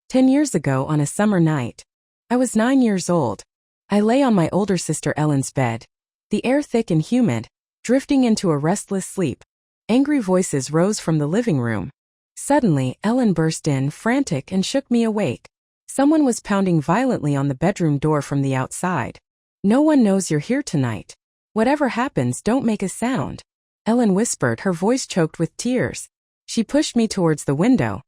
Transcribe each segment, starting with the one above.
10 years ago on a summer night. I was 9 years old. I lay on my older sister Ellen's bed. The air thick and humid, drifting into a restless sleep. Angry voices rose from the living room. Suddenly, Ellen burst in, frantic, and shook me awake. Someone was pounding violently on the bedroom door from the outside. "No one knows you're here tonight. Whatever happens, don't make a sound," Ellen whispered, her voice choked with tears. She pushed me towards the window.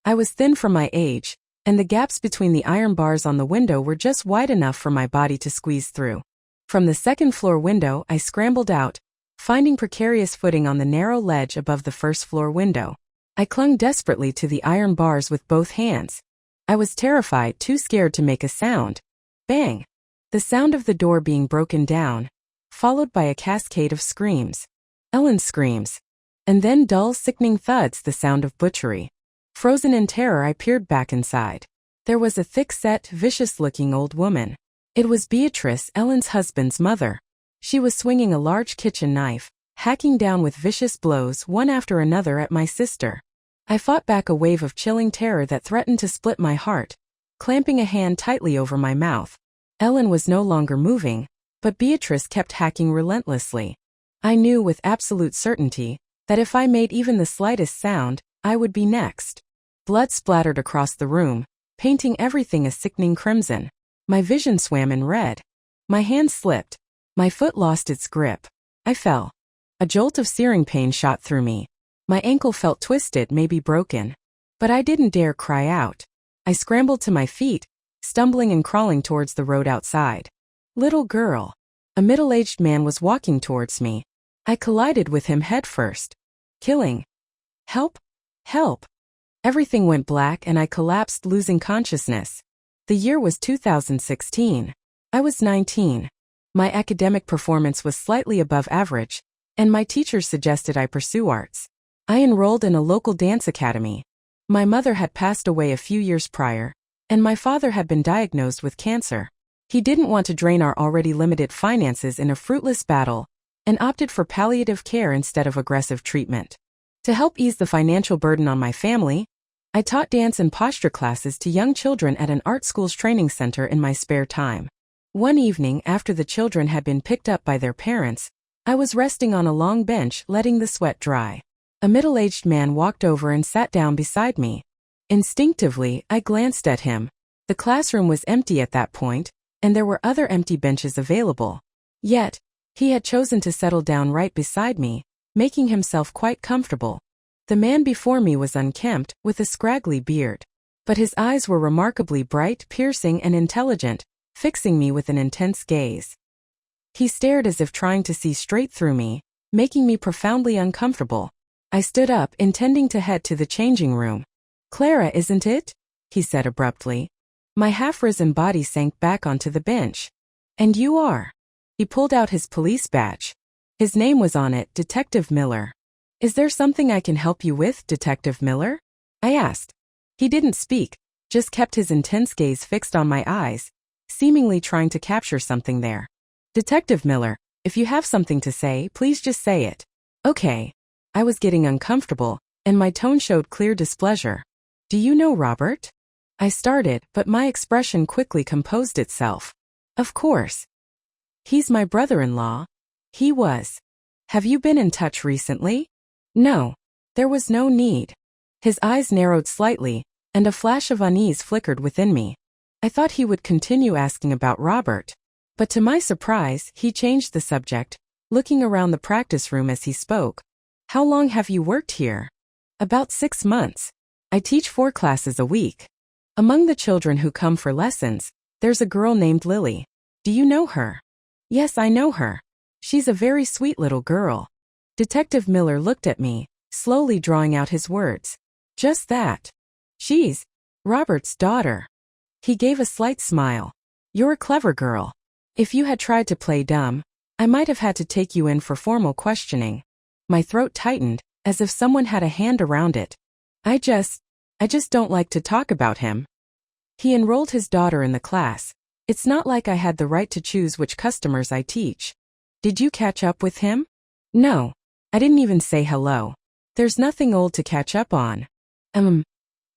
I was thin for my age, and the gaps between the iron bars on the window were just wide enough for my body to squeeze through. From the second-floor window, I scrambled out, finding precarious footing on the narrow ledge above the first-floor window. I clung desperately to the iron bars with both hands. I was terrified, too scared to make a sound. Bang! The sound of the door being broken down, followed by a cascade of screams. Ellen's screams. And then dull, sickening thuds, the sound of butchery. Frozen in terror, I peered back inside. There was a thick-set, vicious-looking old woman. It was Beatrice, Ellen's husband's mother. She was swinging a large kitchen knife, hacking down with vicious blows one after another at my sister. I fought back a wave of chilling terror that threatened to split my heart, clamping a hand tightly over my mouth. Ellen was no longer moving, but Beatrice kept hacking relentlessly. I knew with absolute certainty that if I made even the slightest sound, I would be next. Blood splattered across the room, painting everything a sickening crimson. My vision swam in red. My hand slipped. My foot lost its grip. I fell. A jolt of searing pain shot through me. My ankle felt twisted, maybe broken. But I didn't dare cry out. I scrambled to my feet, stumbling and crawling towards the road outside. "Little girl." A middle-aged man was walking towards me. I collided with him headfirst. "Killing. Help! Help!" Everything went black and I collapsed, losing consciousness. The year was 2016. I was 19. My academic performance was slightly above average, and my teachers suggested I pursue arts. I enrolled in a local dance academy. My mother had passed away a few years prior, and my father had been diagnosed with cancer. He didn't want to drain our already limited finances in a fruitless battle, and opted for palliative care instead of aggressive treatment. To help ease the financial burden on my family, I taught dance and posture classes to young children at an art school's training center in my spare time. One evening, after the children had been picked up by their parents, I was resting on a long bench, letting the sweat dry. A middle-aged man walked over and sat down beside me. Instinctively, I glanced at him. The classroom was empty at that point, and there were other empty benches available. Yet, he had chosen to settle down right beside me, making himself quite comfortable. The man before me was unkempt, with a scraggly beard. But his eyes were remarkably bright, piercing, and intelligent, fixing me with an intense gaze. He stared as if trying to see straight through me, making me profoundly uncomfortable. I stood up, intending to head to the changing room. "Clara, isn't it?" he said abruptly. My half-risen body sank back onto the bench. "And you are?" He pulled out his police badge. His name was on it, Detective Miller. "Is there something I can help you with, Detective Miller?" I asked. He didn't speak, just kept his intense gaze fixed on my eyes, seemingly trying to capture something there. "Detective Miller, if you have something to say, please just say it." "Okay." I was getting uncomfortable, and my tone showed clear displeasure. "Do you know Robert?" I started, but my expression quickly composed itself. "Of course. He's my brother-in-law." He was. "Have you been in touch recently?" No. There was no need. His eyes narrowed slightly, and a flash of unease flickered within me. I thought he would continue asking about Robert. But to my surprise, he changed the subject, looking around the practice room as he spoke. "How long have you worked here?" "About 6 months. I teach 4 classes a week. Among the children who come for lessons, there's a girl named Lily. Do you know her?" "Yes, I know her. She's a very sweet little girl." Detective Miller looked at me, slowly drawing out his words. "Just that. She's Robert's daughter." He gave a slight smile. "You're a clever girl. If you had tried to play dumb, I might have had to take you in for formal questioning." My throat tightened, as if someone had a hand around it. I just don't like to talk about him." He enrolled his daughter in the class. "It's not like I had the right to choose which customers I teach." "Did you catch up with him?" "No. I didn't even say hello. There's nothing old to catch up on."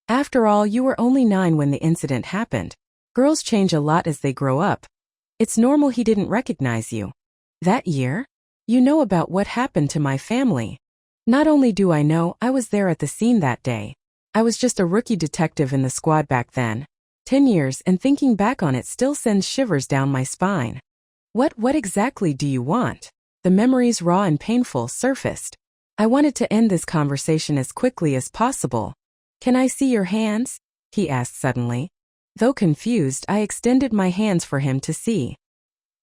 After all, you were only 9 when the incident happened. Girls change a lot as they grow up. It's normal he didn't recognize you. That year? You know about what happened to my family. Not only do I know, I was there at the scene that day. I was just a rookie detective in the squad back then. 10 years, and thinking back on it still sends shivers down my spine. What exactly do you want? The memories, raw and painful, surfaced. I wanted to end this conversation as quickly as possible. Can I see your hands? He asked suddenly. Though confused, I extended my hands for him to see.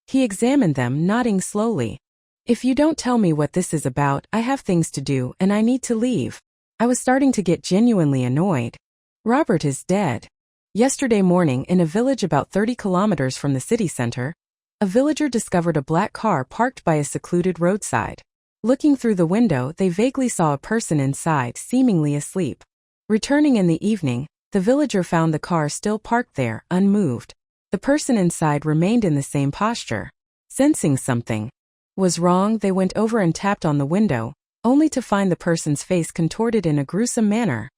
He examined them, nodding slowly. If you don't tell me what this is about, I have things to do and I need to leave. I was starting to get genuinely annoyed. Robert is dead. Yesterday morning, in a village about 30 kilometers from the city center, a villager discovered a black car parked by a secluded roadside. Looking through the window, they vaguely saw a person inside, seemingly asleep. Returning in the evening, the villager found the car still parked there, unmoved. The person inside remained in the same posture. Sensing something was wrong, they went over and tapped on the window, only to find the person's face contorted in a gruesome manner.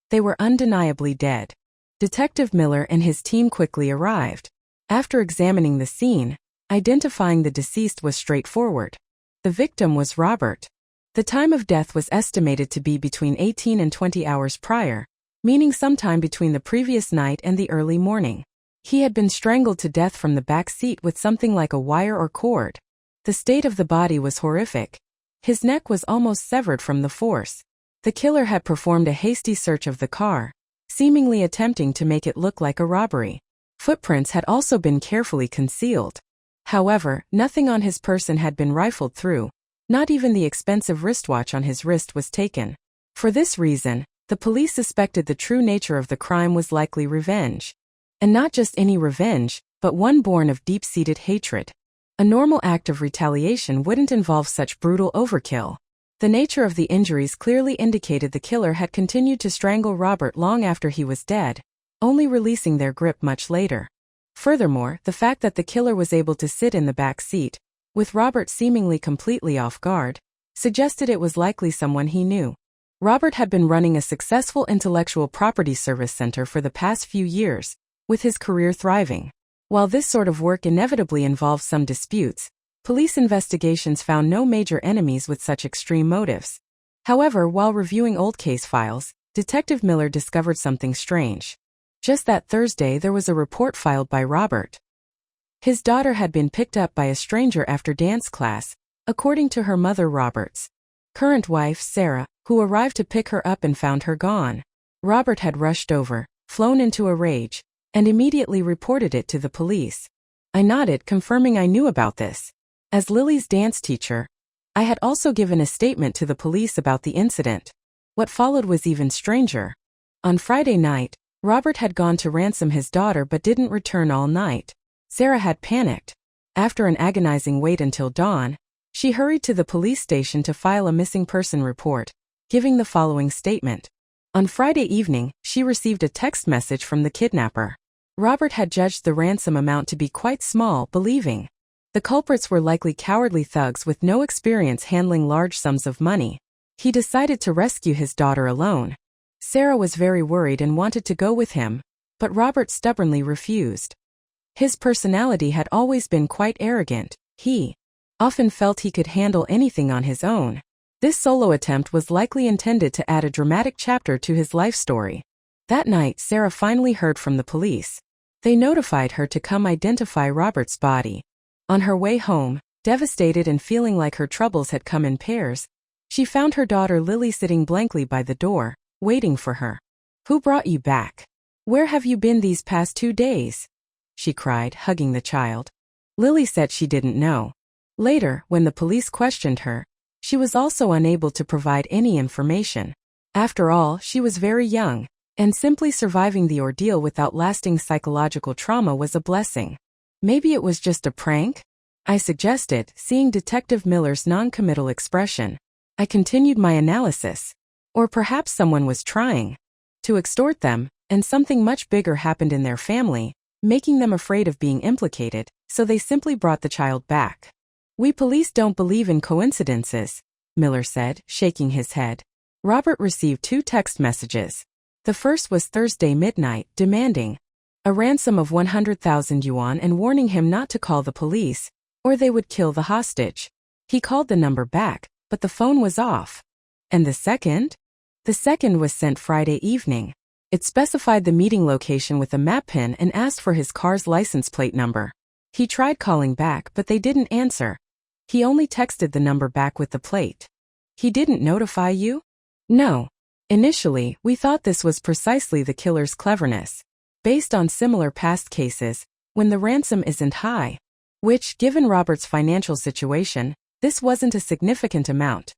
They were undeniably dead. Detective Miller and his team quickly arrived. After examining the scene, identifying the deceased was straightforward. The victim was Robert. The time of death was estimated to be between 18 and 20 hours prior, meaning sometime between the previous night and the early morning. He had been strangled to death from the back seat with something like a wire or cord. The state of the body was horrific. His neck was almost severed from the force. The killer had performed a hasty search of the car, seemingly attempting to make it look like a robbery. Footprints had also been carefully concealed. However, nothing on his person had been rifled through. Not even the expensive wristwatch on his wrist was taken. For this reason, the police suspected the true nature of the crime was likely revenge. And not just any revenge, but one born of deep-seated hatred. A normal act of retaliation wouldn't involve such brutal overkill. The nature of the injuries clearly indicated the killer had continued to strangle Robert long after he was dead, only releasing their grip much later. Furthermore, the fact that the killer was able to sit in the back seat, with Robert seemingly completely off guard, suggested it was likely someone he knew. Robert had been running a successful intellectual property service center for the past few years, with his career thriving. While this sort of work inevitably involves some disputes, police investigations found no major enemies with such extreme motives. However, while reviewing old case files, Detective Miller discovered something strange. Just that Thursday, there was a report filed by Robert. His daughter had been picked up by a stranger after dance class, according to her mother Robert's current wife, Sarah, who arrived to pick her up and found her gone. Robert had rushed over, flown into a rage, and immediately reported it to the police. I nodded, confirming I knew about this. As Lily's dance teacher, I had also given a statement to the police about the incident. What followed was even stranger. On Friday night, Robert had gone to ransom his daughter but didn't return all night. Sarah had panicked. After an agonizing wait until dawn, she hurried to the police station to file a missing person report, giving the following statement. On Friday evening, she received a text message from the kidnapper. Robert had judged the ransom amount to be quite small, believing the culprits were likely cowardly thugs with no experience handling large sums of money. He decided to rescue his daughter alone. Sarah was very worried and wanted to go with him, but Robert stubbornly refused. His personality had always been quite arrogant. He often felt he could handle anything on his own. This solo attempt was likely intended to add a dramatic chapter to his life story. That night, Sarah finally heard from the police. They notified her to come identify Robert's body. On her way home, devastated and feeling like her troubles had come in pairs, she found her daughter Lily sitting blankly by the door, waiting for her. "Who brought you back? Where have you been these past 2 days?" she cried, hugging the child. Lily said she didn't know. Later, when the police questioned her, she was also unable to provide any information. After all, she was very young, and simply surviving the ordeal without lasting psychological trauma was a blessing. Maybe it was just a prank? I suggested, seeing Detective Miller's non-committal expression. I continued my analysis. Or perhaps someone was trying to extort them, and something much bigger happened in their family, making them afraid of being implicated, so they simply brought the child back. "We police don't believe in coincidences," Miller said, shaking his head. Robert received 2 text messages. The first was Thursday midnight, demanding a ransom of 100,000 yuan and warning him not to call the police, or they would kill the hostage. He called the number back, but the phone was off. And the second? The second was sent Friday evening. It specified the meeting location with a map pin and asked for his car's license plate number. He tried calling back, but they didn't answer. He only texted the number back with the plate. He didn't notify you? No. Initially, we thought this was precisely the killer's cleverness, based on similar past cases, when the ransom isn't high. Which, given Robert's financial situation, this wasn't a significant amount.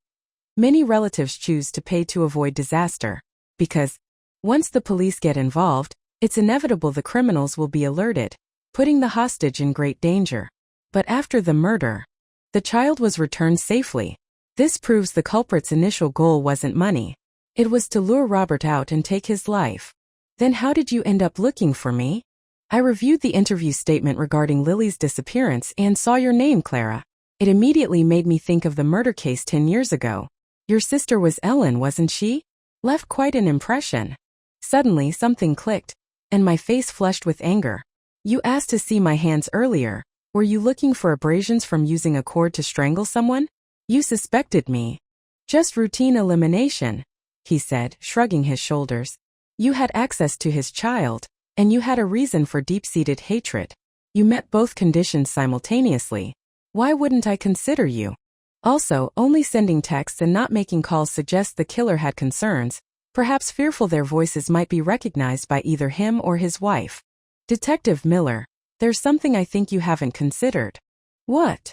Many relatives choose to pay to avoid disaster, because once the police get involved, it's inevitable the criminals will be alerted, putting the hostage in great danger. But after the murder, the child was returned safely. This proves the culprit's initial goal wasn't money. It was to lure Robert out and take his life. Then how did you end up looking for me? I reviewed the interview statement regarding Lily's disappearance and saw your name, Clara. It immediately made me think of the murder case 10 years ago. Your sister was Ellen, wasn't she? Left quite an impression. Suddenly something clicked, and my face flushed with anger. You asked to see my hands earlier. Were you looking for abrasions from using a cord to strangle someone? You suspected me. Just routine elimination, he said, shrugging his shoulders. You had access to his child, and you had a reason for deep-seated hatred. You met both conditions simultaneously. Why wouldn't I consider you? Also, only sending texts and not making calls suggests the killer had concerns, perhaps fearful their voices might be recognized by either him or his wife. Detective Miller, there's something I think you haven't considered. What?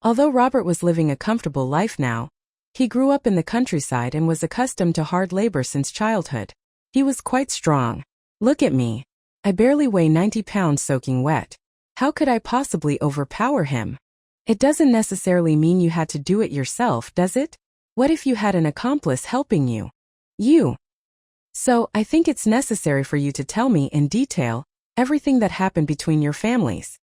Although Robert was living a comfortable life now, he grew up in the countryside and was accustomed to hard labor since childhood. He was quite strong. Look at me. I barely weigh 90 pounds soaking wet. How could I possibly overpower him? It doesn't necessarily mean you had to do it yourself, does it? What if you had an accomplice helping you? You. So, I think it's necessary for you to tell me in detail everything that happened between your families.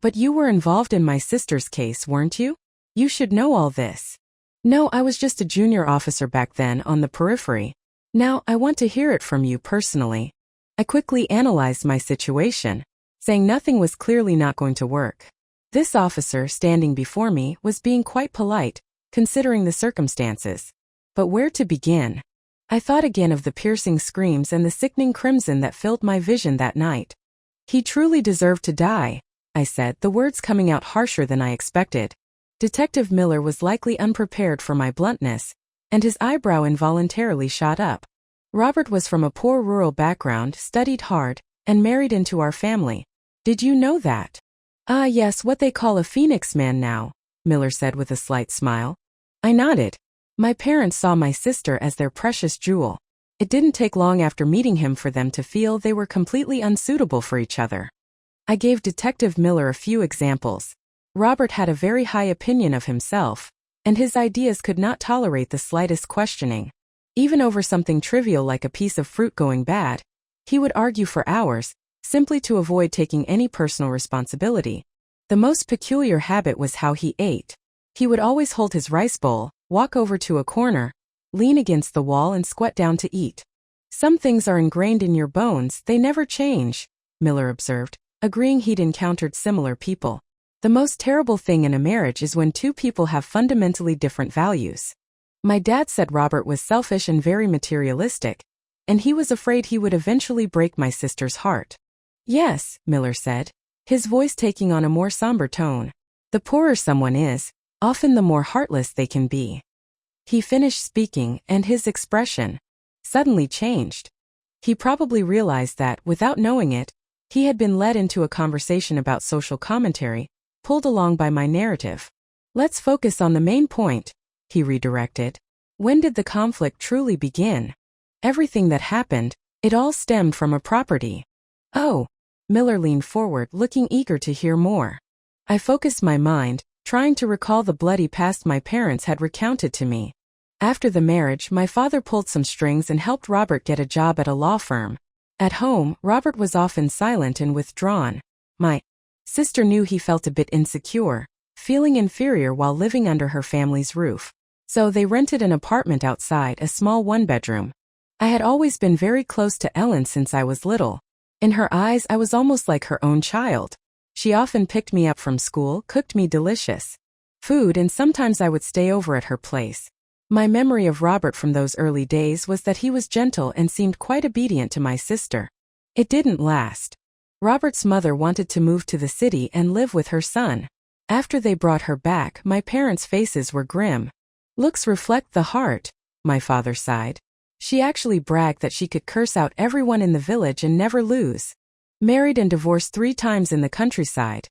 But you were involved in my sister's case, weren't you? You should know all this. No, I was just a junior officer back then on the periphery. Now, I want to hear it from you personally. I quickly analyzed my situation, saying nothing was clearly not going to work. This officer standing before me was being quite polite, considering the circumstances. But where to begin? I thought again of the piercing screams and the sickening crimson that filled my vision that night. He truly deserved to die, I said, the words coming out harsher than I expected. Detective Miller was likely unprepared for my bluntness, and his eyebrow involuntarily shot up. Robert was from a poor rural background, studied hard, and married into our family. Did you know that? Ah yes, what they call a phoenix man now, Miller said with a slight smile. I nodded. My parents saw my sister as their precious jewel. It didn't take long after meeting him for them to feel they were completely unsuitable for each other. I gave Detective Miller a few examples. Robert had a very high opinion of himself, and his ideas could not tolerate the slightest questioning. Even over something trivial like a piece of fruit going bad, he would argue for hours, simply to avoid taking any personal responsibility. The most peculiar habit was how he ate. He would always hold his rice bowl, walk over to a corner, lean against the wall and squat down to eat. Some things are ingrained in your bones, they never change, Miller observed, agreeing he'd encountered similar people. The most terrible thing in a marriage is when two people have fundamentally different values. My dad said Robert was selfish and very materialistic, and he was afraid he would eventually break my sister's heart. Yes, Miller said, his voice taking on a more somber tone. The poorer someone is, often the more heartless they can be. He finished speaking, and his expression suddenly changed. He probably realized that, without knowing it, he had been led into a conversation about social commentary, pulled along by my narrative. Let's focus on the main point, he redirected. When did the conflict truly begin? Everything that happened, it all stemmed from a property. Oh, Miller leaned forward, looking eager to hear more. I focused my mind, trying to recall the bloody past my parents had recounted to me. After the marriage, my father pulled some strings and helped Robert get a job at a law firm. At home, Robert was often silent and withdrawn. My sister knew he felt a bit insecure, feeling inferior while living under her family's roof. So they rented an apartment outside, a small one-bedroom. I had always been very close to Ellen since I was little. In her eyes, I was almost like her own child. She often picked me up from school, cooked me delicious food, and sometimes I would stay over at her place. My memory of Robert from those early days was that he was gentle and seemed quite obedient to my sister. It didn't last. Robert's mother wanted to move to the city and live with her son. After they brought her back, my parents' faces were grim. "Looks reflect the heart," my father sighed. She actually bragged that she could curse out everyone in the village and never lose. Married and divorced 3 times in the countryside.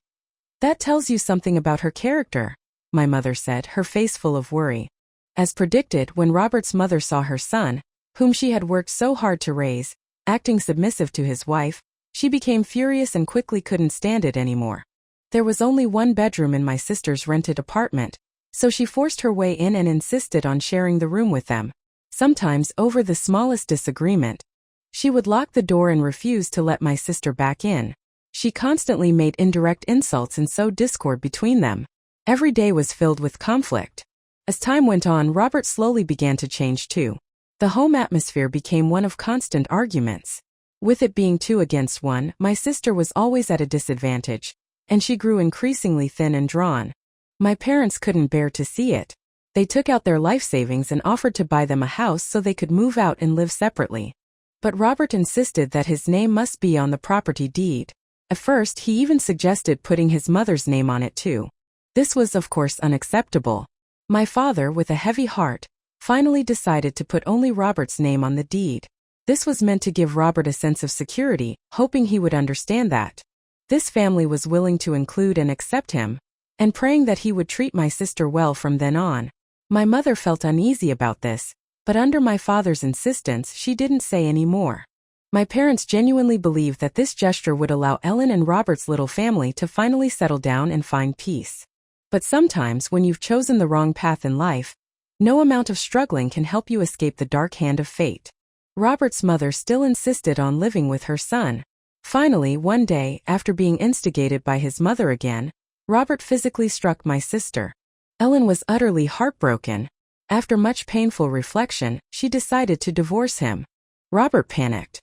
"That tells you something about her character," my mother said, her face full of worry. As predicted, when Robert's mother saw her son, whom she had worked so hard to raise, acting submissive to his wife, she became furious and quickly couldn't stand it anymore. There was only 1 bedroom in my sister's rented apartment, so she forced her way in and insisted on sharing the room with them. Sometimes over the smallest disagreement. She would lock the door and refuse to let my sister back in. She constantly made indirect insults and sowed discord between them. Every day was filled with conflict. As time went on, Robert slowly began to change too. The home atmosphere became one of constant arguments. With it being 2 against 1, my sister was always at a disadvantage, and she grew increasingly thin and drawn. My parents couldn't bear to see it. They took out their life savings and offered to buy them a house so they could move out and live separately. But Robert insisted that his name must be on the property deed. At first, he even suggested putting his mother's name on it too. This was, of course, unacceptable. My father, with a heavy heart, finally decided to put only Robert's name on the deed. This was meant to give Robert a sense of security, hoping he would understand that this family was willing to include and accept him, and praying that he would treat my sister well from then on. My mother felt uneasy about this, but under my father's insistence, she didn't say any more. My parents genuinely believed that this gesture would allow Ellen and Robert's little family to finally settle down and find peace. But sometimes, when you've chosen the wrong path in life, no amount of struggling can help you escape the dark hand of fate. Robert's mother still insisted on living with her son. Finally, one day, after being instigated by his mother again, Robert physically struck my sister. Ellen was utterly heartbroken. After much painful reflection, she decided to divorce him. Robert panicked.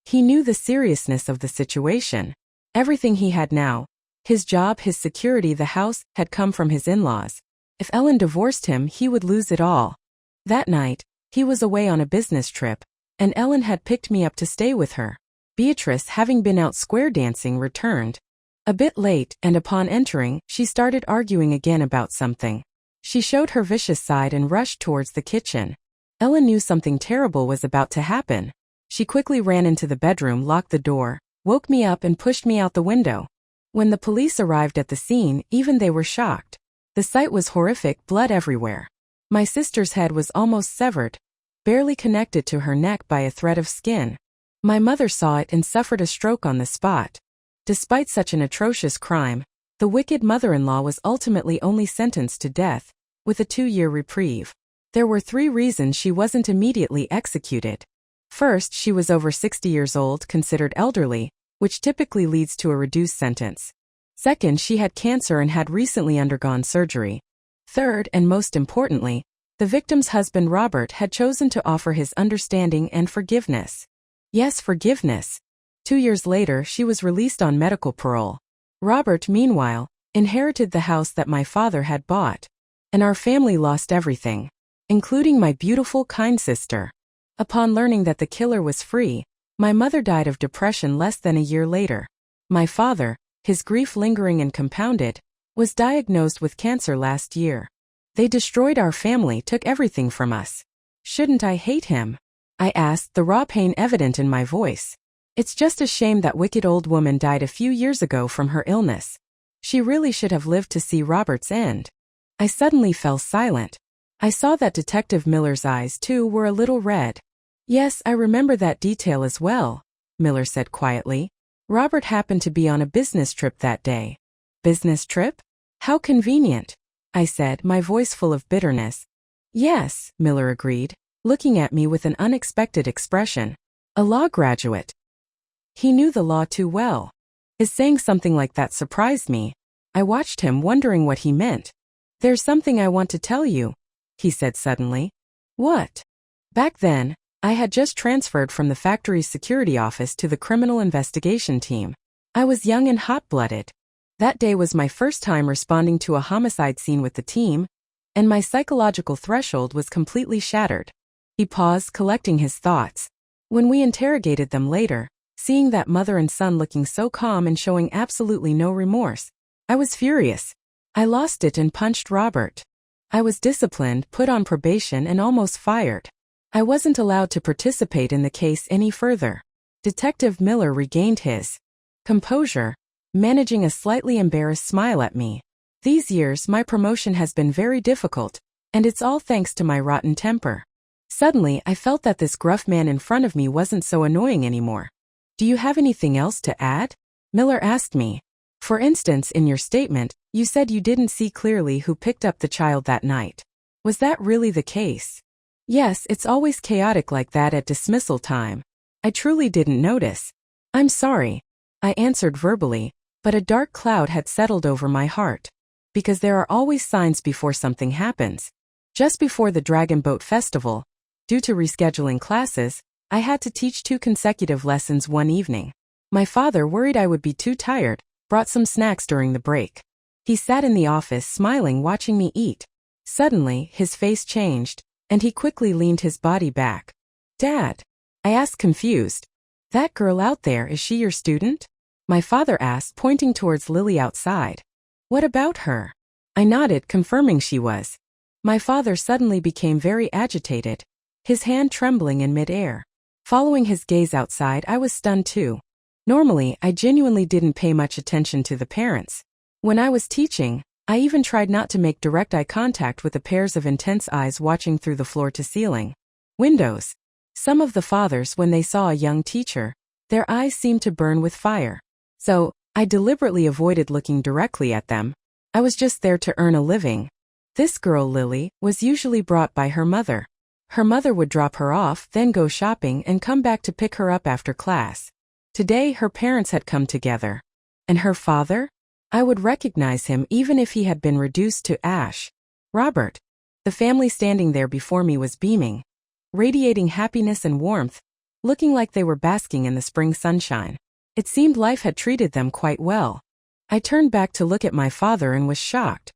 He knew the seriousness of the situation. Everything he had now, his job, his security, the house, had come from his in-laws. If Ellen divorced him, he would lose it all. That night, he was away on a business trip, and Ellen had picked me up to stay with her. Beatrice, having been out square dancing, returned a bit late, and upon entering, she started arguing again about something. She showed her vicious side and rushed towards the kitchen. Ellen knew something terrible was about to happen. She quickly ran into the bedroom, locked the door, woke me up and pushed me out the window. When the police arrived at the scene, even they were shocked. The sight was horrific, blood everywhere. My sister's head was almost severed, barely connected to her neck by a thread of skin. My mother saw it and suffered a stroke on the spot. Despite such an atrocious crime, the wicked mother-in-law was ultimately only sentenced to death, with a 2-year reprieve. There were 3 reasons she wasn't immediately executed. First, she was over 60 years old, considered elderly, which typically leads to a reduced sentence. Second, she had cancer and had recently undergone surgery. Third, and most importantly, the victim's husband Robert had chosen to offer his understanding and forgiveness. Yes, forgiveness. 2 years later, she was released on medical parole. Robert, meanwhile, inherited the house that my father had bought. And our family lost everything, including my beautiful, kind sister. Upon learning that the killer was free, my mother died of depression less than a year later. My father, his grief lingering and compounded, was diagnosed with cancer last year. They destroyed our family, took everything from us. Shouldn't I hate him? I asked, the raw pain evident in my voice. It's just a shame that wicked old woman died a few years ago from her illness. She really should have lived to see Robert's end. I suddenly fell silent. I saw that Detective Miller's eyes, too, were a little red. Yes, I remember that detail as well, Miller said quietly. Robert happened to be on a business trip that day. Business trip? How convenient, I said, my voice full of bitterness. Yes, Miller agreed, looking at me with an unexpected expression. A law graduate. He knew the law too well. His saying something like that surprised me. I watched him, wondering what he meant. There's something I want to tell you, he said suddenly. What? Back then, I had just transferred from the factory's security office to the criminal investigation team. I was young and hot-blooded. That day was my first time responding to a homicide scene with the team, and my psychological threshold was completely shattered. He paused, collecting his thoughts. When we interrogated them later, seeing that mother and son looking so calm and showing absolutely no remorse, I was furious. I lost it and punched Robert. I was disciplined, put on probation, and almost fired. I wasn't allowed to participate in the case any further. Detective Miller regained his composure, managing a slightly embarrassed smile at me. These years my promotion has been very difficult, and it's all thanks to my rotten temper. Suddenly I felt that this gruff man in front of me wasn't so annoying anymore. Do you have anything else to add? Miller asked me. For instance, in your statement, you said you didn't see clearly who picked up the child that night. Was that really the case? Yes, it's always chaotic like that at dismissal time. I truly didn't notice. I'm sorry, I answered verbally, but a dark cloud had settled over my heart. Because there are always signs before something happens. Just before the Dragon Boat Festival, due to rescheduling classes, I had to teach 2 consecutive lessons one evening. My father, worried I would be too tired, brought some snacks during the break. He sat in the office smiling, watching me eat. Suddenly, his face changed, and he quickly leaned his body back. Dad? I asked, confused. That girl out there, is she your student? My father asked, pointing towards Lily outside. What about her? I nodded, confirming she was. My father suddenly became very agitated, his hand trembling in mid-air. Following his gaze outside, I was stunned too. Normally, I genuinely didn't pay much attention to the parents. When I was teaching, I even tried not to make direct eye contact with the pairs of intense eyes watching through the floor-to-ceiling windows. Some of the fathers, when they saw a young teacher, their eyes seemed to burn with fire. So, I deliberately avoided looking directly at them. I was just there to earn a living. This girl, Lily, was usually brought by her mother. Her mother would drop her off, then go shopping and come back to pick her up after class. Today, her parents had come together. And her father? I would recognize him even if he had been reduced to ash. Robert. The family standing there before me was beaming, radiating happiness and warmth, looking like they were basking in the spring sunshine. It seemed life had treated them quite well. I turned back to look at my father and was shocked.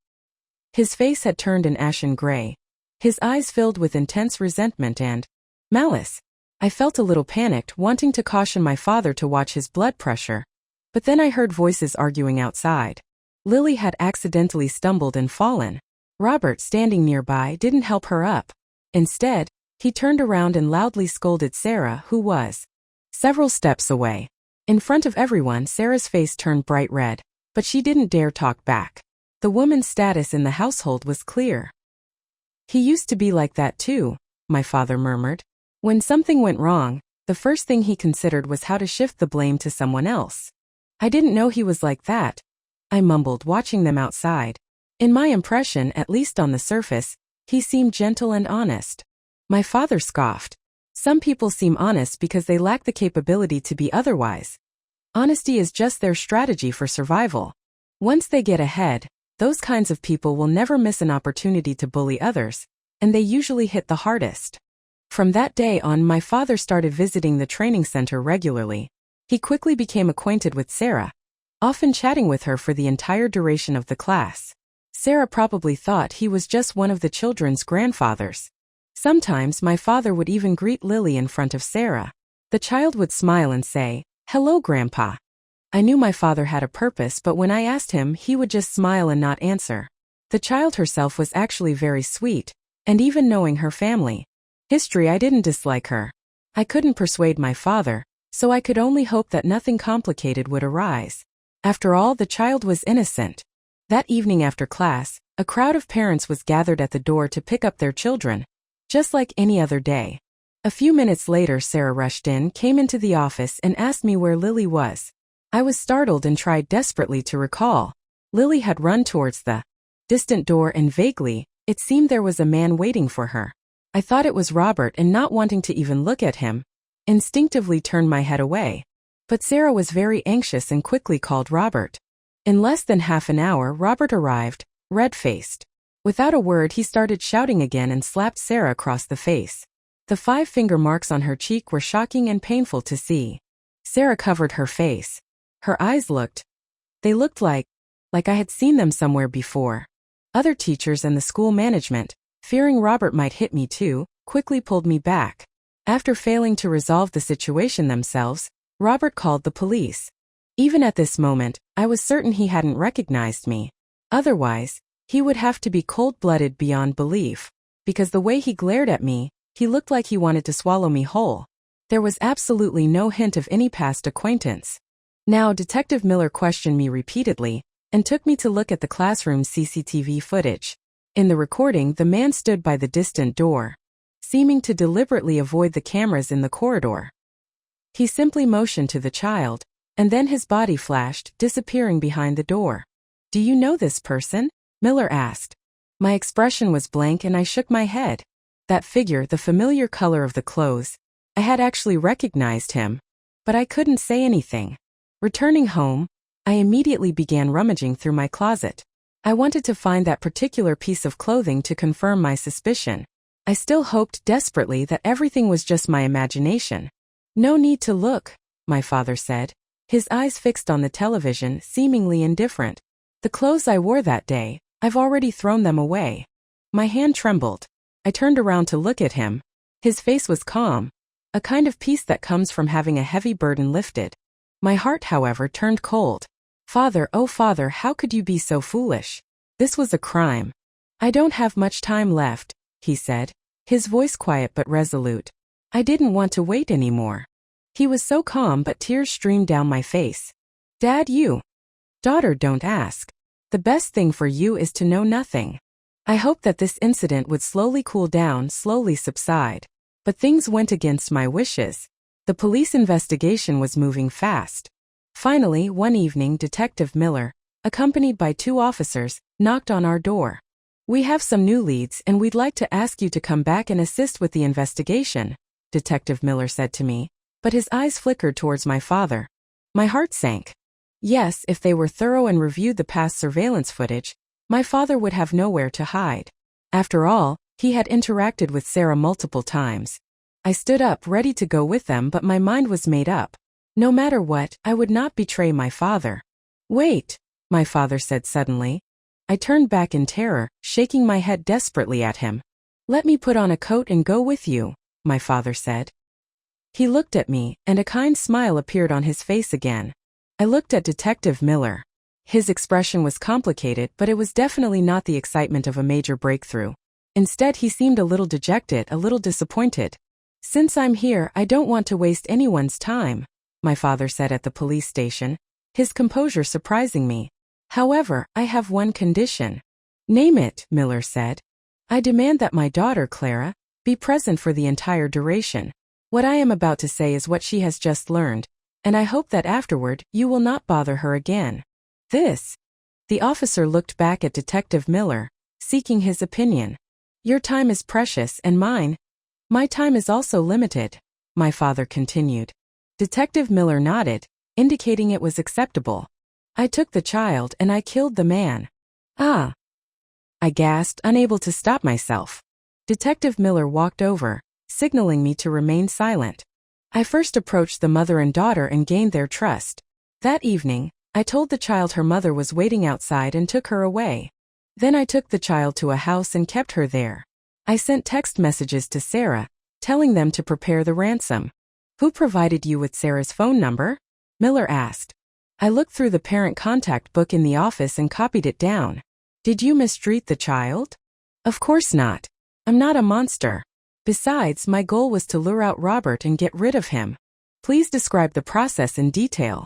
His face had turned an ashen gray, his eyes filled with intense resentment and malice. I felt a little panicked, wanting to caution my father to watch his blood pressure. But then I heard voices arguing outside. Lily had accidentally stumbled and fallen. Robert, standing nearby, didn't help her up. Instead, he turned around and loudly scolded Sarah, who was several steps away. In front of everyone, Sarah's face turned bright red, but she didn't dare talk back. The woman's status in the household was clear. He used to be like that too, my father murmured. When something went wrong, the first thing he considered was how to shift the blame to someone else. I didn't know he was like that, I mumbled, watching them outside. In my impression, at least on the surface, he seemed gentle and honest. My father scoffed. Some people seem honest because they lack the capability to be otherwise. Honesty is just their strategy for survival. Once they get ahead, those kinds of people will never miss an opportunity to bully others, and they usually hit the hardest. From that day on, my father started visiting the training center regularly. He quickly became acquainted with Sarah, often chatting with her for the entire duration of the class. Sarah probably thought he was just one of the children's grandfathers. Sometimes my father would even greet Lily in front of Sarah. The child would smile and say, "Hello, Grandpa." I knew my father had a purpose, but when I asked him, he would just smile and not answer. The child herself was actually very sweet, and even knowing her family history, I didn't dislike her. I couldn't persuade my father, so I could only hope that nothing complicated would arise. After all, the child was innocent. That evening after class, a crowd of parents was gathered at the door to pick up their children, just like any other day. A few minutes later, Sarah rushed in, came into the office and asked me where Lily was. I was startled and tried desperately to recall. Lily had run towards the distant door and vaguely, it seemed there was a man waiting for her. I thought it was Robert and, not wanting to even look at him, instinctively turned my head away. But Sarah was very anxious and quickly called Robert. In less than half an hour, Robert arrived, red-faced. Without a word, he started shouting again and slapped Sarah across the face. The 5-finger marks on her cheek were shocking and painful to see. Sarah covered her face. Her eyes they looked like I had seen them somewhere before. Other teachers and the school management, fearing Robert might hit me too, quickly pulled me back. After failing to resolve the situation themselves, Robert called the police. Even at this moment, I was certain he hadn't recognized me. Otherwise, he would have to be cold-blooded beyond belief, because the way he glared at me, he looked like he wanted to swallow me whole. There was absolutely no hint of any past acquaintance. Now Detective Miller questioned me repeatedly, and took me to look at the classroom's CCTV footage. In the recording, the man stood by the distant door, seeming to deliberately avoid the cameras in the corridor. He simply motioned to the child, and then his body flashed, disappearing behind the door. "Do you know this person?" Miller asked. My expression was blank and I shook my head. That figure, the familiar color of the clothes, I had actually recognized him, but I couldn't say anything. Returning home, I immediately began rummaging through my closet. I wanted to find that particular piece of clothing to confirm my suspicion. I still hoped desperately that everything was just my imagination. "No need to look," my father said, his eyes fixed on the television, seemingly indifferent. "The clothes I wore that day, I've already thrown them away." My hand trembled. I turned around to look at him. His face was calm, a kind of peace that comes from having a heavy burden lifted. My heart, however, turned cold. "Father, oh father, how could you be so foolish? This was a crime." "I don't have much time left," he said, his voice quiet but resolute. I didn't want to wait anymore. He was so calm, but tears streamed down my face. "Dad, you..." "Daughter, don't ask. The best thing for you is to know nothing." I hoped that this incident would slowly cool down, slowly subside. But things went against my wishes. The police investigation was moving fast. Finally, one evening, Detective Miller, accompanied by 2 officers, knocked on our door. "We have some new leads and we'd like to ask you to come back and assist with the investigation," Detective Miller said to me, but his eyes flickered towards my father. My heart sank. Yes, if they were thorough and reviewed the past surveillance footage, my father would have nowhere to hide. After all, he had interacted with Sarah multiple times. I stood up, ready to go with them, but my mind was made up. No matter what, I would not betray my father. "Wait," my father said suddenly. I turned back in terror, shaking my head desperately at him. "Let me put on a coat and go with you," my father said. He looked at me, and a kind smile appeared on his face again. I looked at Detective Miller. His expression was complicated, but it was definitely not the excitement of a major breakthrough. Instead, he seemed a little dejected, a little disappointed. "Since I'm here, I don't want to waste anyone's time," my father said at the police station, his composure surprising me. "However, I have one condition." "Name it," Miller said. "I demand that my daughter, Clara, be present for the entire duration. What I am about to say is what she has just learned, and I hope that afterward you will not bother her again." "This..." The officer looked back at Detective Miller, seeking his opinion. "Your time is precious and my time is also limited," my father continued. Detective Miller nodded, indicating it was acceptable. "I took the child and I killed the man." "Ah!" I gasped, unable to stop myself. Detective Miller walked over, signaling me to remain silent. I first approached the mother and daughter and gained their trust. That evening, I told the child her mother was waiting outside and took her away. Then I took the child to a house and kept her there. I sent text messages to Sarah, telling them to prepare the ransom. "Who provided you with Sarah's phone number?" Miller asked. I looked through the parent contact book in the office and copied it down. "Did you mistreat the child?" "Of course not. I'm not a monster. Besides, my goal was to lure out Robert and get rid of him." "Please describe the process in detail."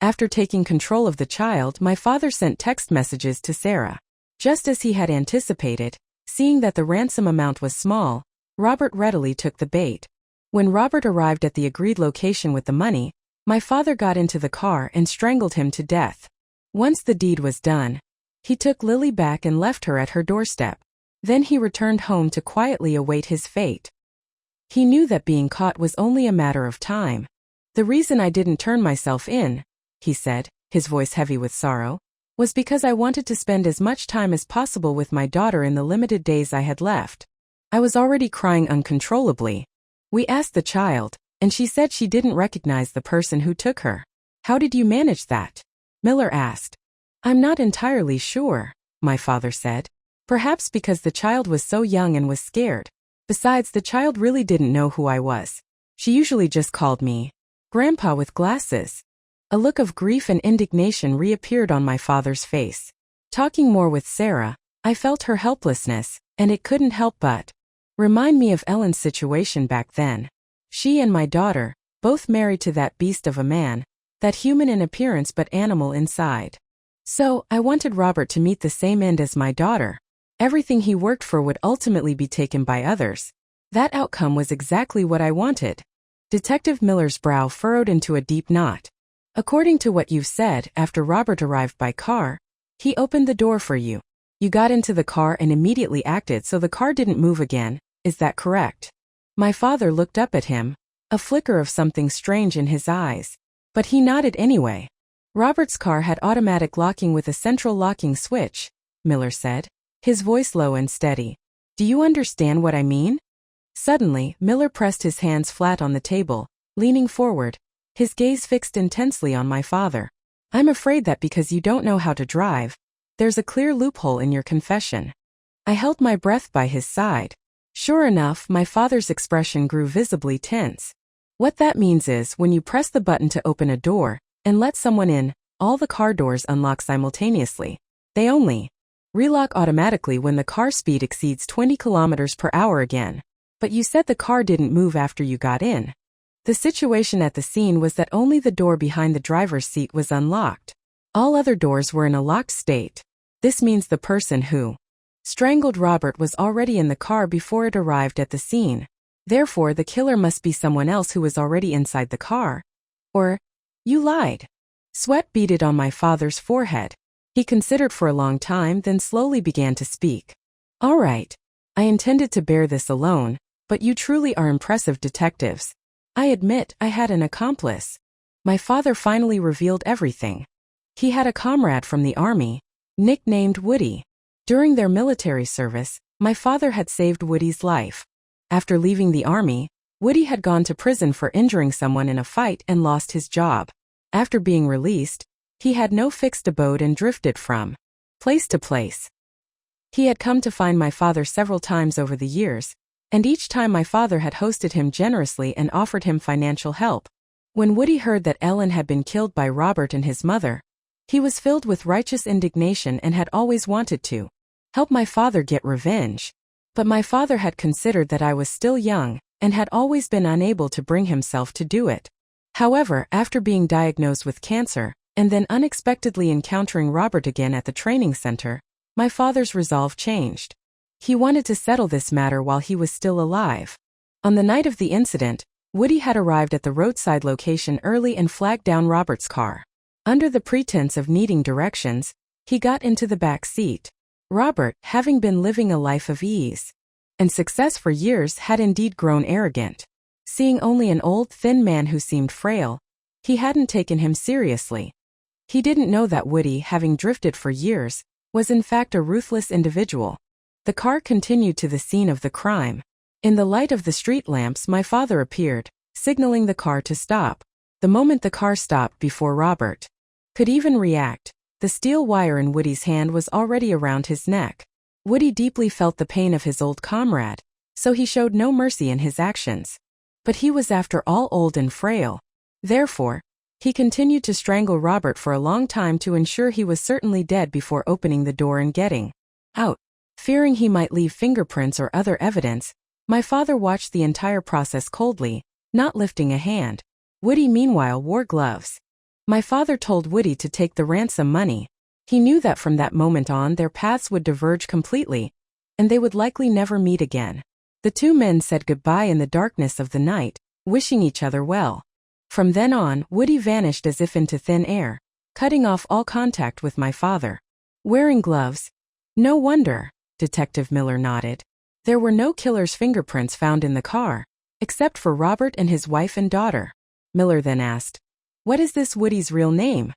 After taking control of the child, my father sent text messages to Sarah. Just as he had anticipated, seeing that the ransom amount was small, Robert readily took the bait. When Robert arrived at the agreed location with the money, my father got into the car and strangled him to death. Once the deed was done, he took Lily back and left her at her doorstep. Then he returned home to quietly await his fate. He knew that being caught was only a matter of time. "The reason I didn't turn myself in," he said, his voice heavy with sorrow, "was because I wanted to spend as much time as possible with my daughter in the limited days I had left." I was already crying uncontrollably. We asked the child, and she said she didn't recognize the person who took her. How did you manage that? Miller asked. I'm not entirely sure, my father said. Perhaps because the child was so young and was scared. Besides, the child really didn't know who I was. She usually just called me Grandpa with glasses. A look of grief and indignation reappeared on my father's face. Talking more with Sarah, I felt her helplessness, and it couldn't help but remind me of Ellen's situation back then. She and my daughter, both married to that beast of a man, that human in appearance but animal inside. So, I wanted Robert to meet the same end as my daughter. Everything he worked for would ultimately be taken by others. That outcome was exactly what I wanted. Detective Miller's brow furrowed into a deep knot. According to what you've said, after Robert arrived by car, he opened the door for you. You got into the car and immediately acted so the car didn't move again, is that correct? My father looked up at him, a flicker of something strange in his eyes. But he nodded anyway. Robert's car had automatic locking with a central locking switch, Miller said, his voice low and steady. Do you understand what I mean? Suddenly, Miller pressed his hands flat on the table, leaning forward, his gaze fixed intensely on my father. I'm afraid that because you don't know how to drive, there's a clear loophole in your confession. I held my breath by his side. Sure enough, my father's expression grew visibly tense. What that means is when you press the button to open a door and let someone in, all the car doors unlock simultaneously. They only relock automatically when the car speed exceeds 20 kilometers per hour again. But you said the car didn't move after you got in. The situation at the scene was that only the door behind the driver's seat was unlocked. All other doors were in a locked state. This means the person who strangled Robert was already in the car before it arrived at the scene. Therefore, the killer must be someone else who was already inside the car. Or, you lied. Sweat beaded on my father's forehead. He considered for a long time, then slowly began to speak. All right. I intended to bear this alone, but you truly are impressive detectives. I admit I had an accomplice. My father finally revealed everything. He had a comrade from the army, nicknamed Woody. During their military service, my father had saved Woody's life. After leaving the army, Woody had gone to prison for injuring someone in a fight and lost his job. After being released, he had no fixed abode and drifted from place to place. He had come to find my father several times over the years, and each time my father had hosted him generously and offered him financial help. When Woody heard that Ellen had been killed by Robert and his mother, he was filled with righteous indignation and had always wanted to help my father get revenge. But my father had considered that I was still young and had always been unable to bring himself to do it. However, after being diagnosed with cancer, and then unexpectedly encountering Robert again at the training center, my father's resolve changed. He wanted to settle this matter while he was still alive. On the night of the incident, Woody had arrived at the roadside location early and flagged down Robert's car. Under the pretense of needing directions, he got into the back seat. Robert, having been living a life of ease and success for years, had indeed grown arrogant. Seeing only an old, thin man who seemed frail, he hadn't taken him seriously. He didn't know that Woody, having drifted for years, was in fact a ruthless individual. The car continued to the scene of the crime. In the light of the street lamps, my father appeared, signaling the car to stop. The moment the car stopped before Robert could even react, the steel wire in Woody's hand was already around his neck. Woody deeply felt the pain of his old comrade, so he showed no mercy in his actions. But he was after all old and frail. Therefore, he continued to strangle Robert for a long time to ensure he was certainly dead before opening the door and getting out. Fearing he might leave fingerprints or other evidence, my father watched the entire process coldly, not lifting a hand. Woody meanwhile wore gloves. My father told Woody to take the ransom money. He knew that from that moment on their paths would diverge completely, and they would likely never meet again. The two men said goodbye in the darkness of the night, wishing each other well. From then on, Woody vanished as if into thin air, cutting off all contact with my father. Wearing gloves? No wonder, Detective Miller nodded. There were no killer's fingerprints found in the car, except for Robert and his wife and daughter. Miller then asked, "What is this Woody's real name?"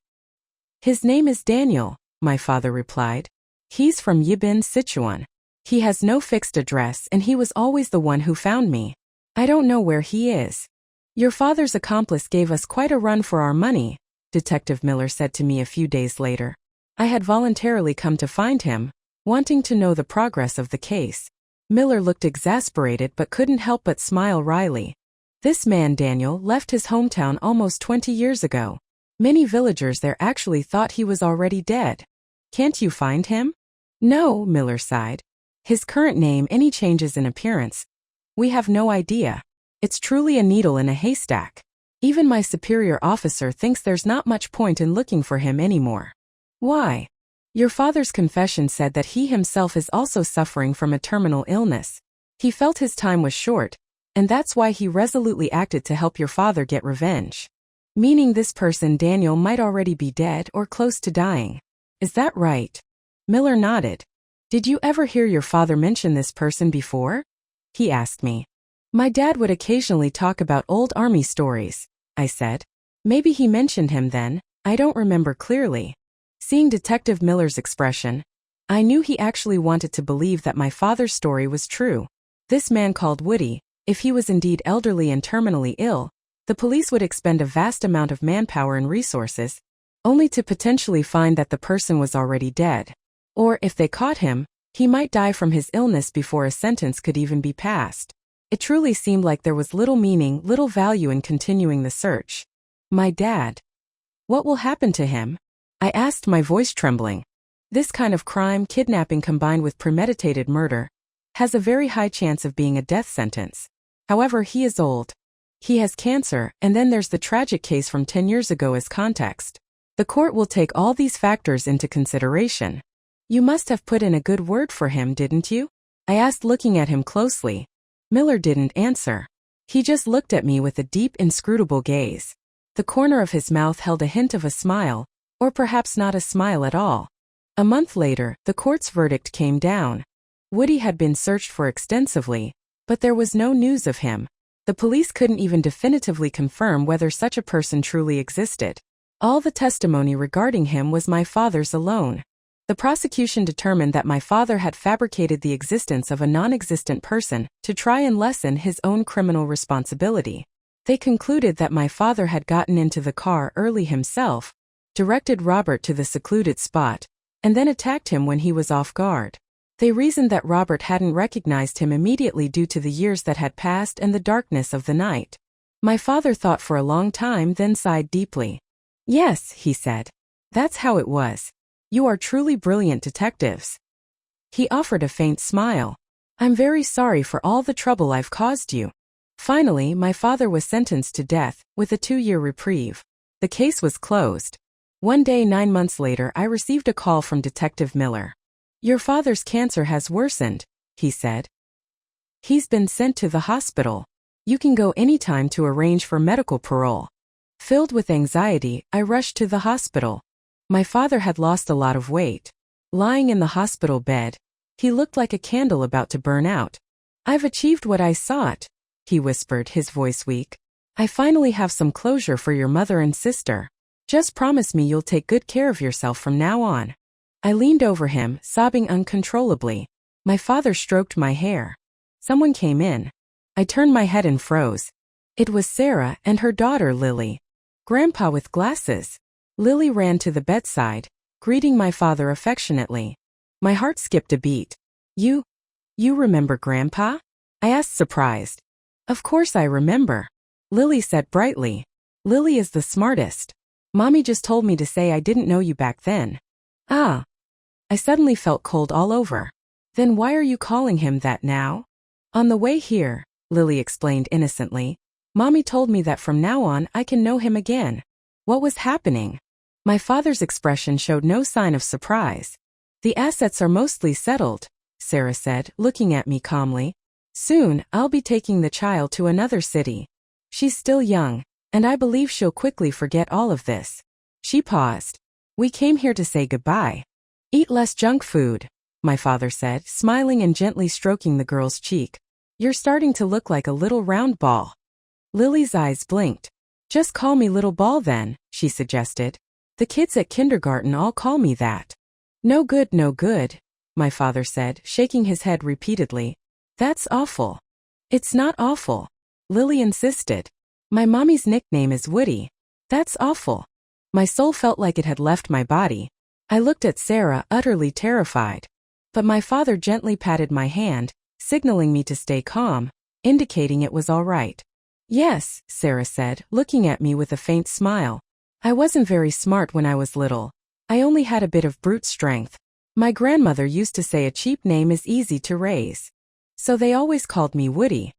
"His name is Daniel," my father replied. "He's from Yibin, Sichuan. He has no fixed address and he was always the one who found me. I don't know where he is. Your father's accomplice gave us quite a run for our money, Detective Miller said to me a few days later. I had voluntarily come to find him, wanting to know the progress of the case. Miller looked exasperated but couldn't help but smile wryly. This man, Daniel, left his hometown almost 20 years ago. Many villagers there actually thought he was already dead. Can't you find him? No, Miller sighed. His current name, any changes in appearance. We have no idea. It's truly a needle in a haystack. Even my superior officer thinks there's not much point in looking for him anymore. Why? Your father's confession said that he himself is also suffering from a terminal illness. He felt his time was short, and that's why he resolutely acted to help your father get revenge. Meaning this person, Daniel, might already be dead or close to dying. Is that right? Miller nodded. Did you ever hear your father mention this person before? He asked me. My dad would occasionally talk about old army stories, I said. Maybe he mentioned him then, I don't remember clearly. Seeing Detective Miller's expression, I knew he actually wanted to believe that my father's story was true. This man called Woody, if he was indeed elderly and terminally ill, the police would expend a vast amount of manpower and resources, only to potentially find that the person was already dead. Or, if they caught him, he might die from his illness before a sentence could even be passed. It truly seemed like there was little meaning, little value in continuing the search. My dad. What will happen to him? I asked, my voice trembling. This kind of crime, kidnapping combined with premeditated murder, has a very high chance of being a death sentence. However, he is old. He has cancer, and then there's the tragic case from 10 years ago as context. The court will take all these factors into consideration. You must have put in a good word for him, didn't you? I asked, looking at him closely. Miller didn't answer. He just looked at me with a deep, inscrutable gaze. The corner of his mouth held a hint of a smile, or perhaps not a smile at all. A month later, the court's verdict came down. Woody had been searched for extensively, but there was no news of him. The police couldn't even definitively confirm whether such a person truly existed. All the testimony regarding him was my father's alone. The prosecution determined that my father had fabricated the existence of a non-existent person to try and lessen his own criminal responsibility. They concluded that my father had gotten into the car early himself, directed Robert to the secluded spot, and then attacked him when he was off guard. They reasoned that Robert hadn't recognized him immediately due to the years that had passed and the darkness of the night. My father thought for a long time, then sighed deeply. Yes, he said. That's how it was. You are truly brilliant detectives. He offered a faint smile. I'm very sorry for all the trouble I've caused you. Finally, my father was sentenced to death, with a 2-year reprieve. The case was closed. One day 9 months later, I received a call from Detective Miller. Your father's cancer has worsened, he said. He's been sent to the hospital. You can go anytime to arrange for medical parole. Filled with anxiety, I rushed to the hospital. My father had lost a lot of weight. Lying in the hospital bed, he looked like a candle about to burn out. I've achieved what I sought, he whispered, his voice weak. I finally have some closure for your mother and sister. Just promise me you'll take good care of yourself from now on. I leaned over him, sobbing uncontrollably. My father stroked my hair. Someone came in. I turned my head and froze. It was Sarah and her daughter Lily. Grandpa with glasses. Lily ran to the bedside, greeting my father affectionately. My heart skipped a beat. You remember Grandpa? I asked, surprised. Of course I remember. Lily said brightly. Lily is the smartest. Mommy just told me to say I didn't know you back then. Ah. I suddenly felt cold all over. Then why are you calling him that now? On the way here, Lily explained innocently, Mommy told me that from now on I can know him again. What was happening? My father's expression showed no sign of surprise. The assets are mostly settled, Sarah said, looking at me calmly. Soon, I'll be taking the child to another city. She's still young, and I believe she'll quickly forget all of this. She paused. We came here to say goodbye. Eat less junk food, my father said, smiling and gently stroking the girl's cheek. You're starting to look like a little round ball. Lily's eyes blinked. Just call me little ball then, she suggested. The kids at kindergarten all call me that. No good, no good, my father said, shaking his head repeatedly. That's awful. It's not awful. Lily insisted. My mommy's nickname is Woody. That's awful. My soul felt like it had left my body. I looked at Sarah, utterly terrified. But my father gently patted my hand, signaling me to stay calm, indicating it was all right. Yes, Sarah said, looking at me with a faint smile. I wasn't very smart when I was little. I only had a bit of brute strength. My grandmother used to say a cheap name is easy to raise. So they always called me Woody.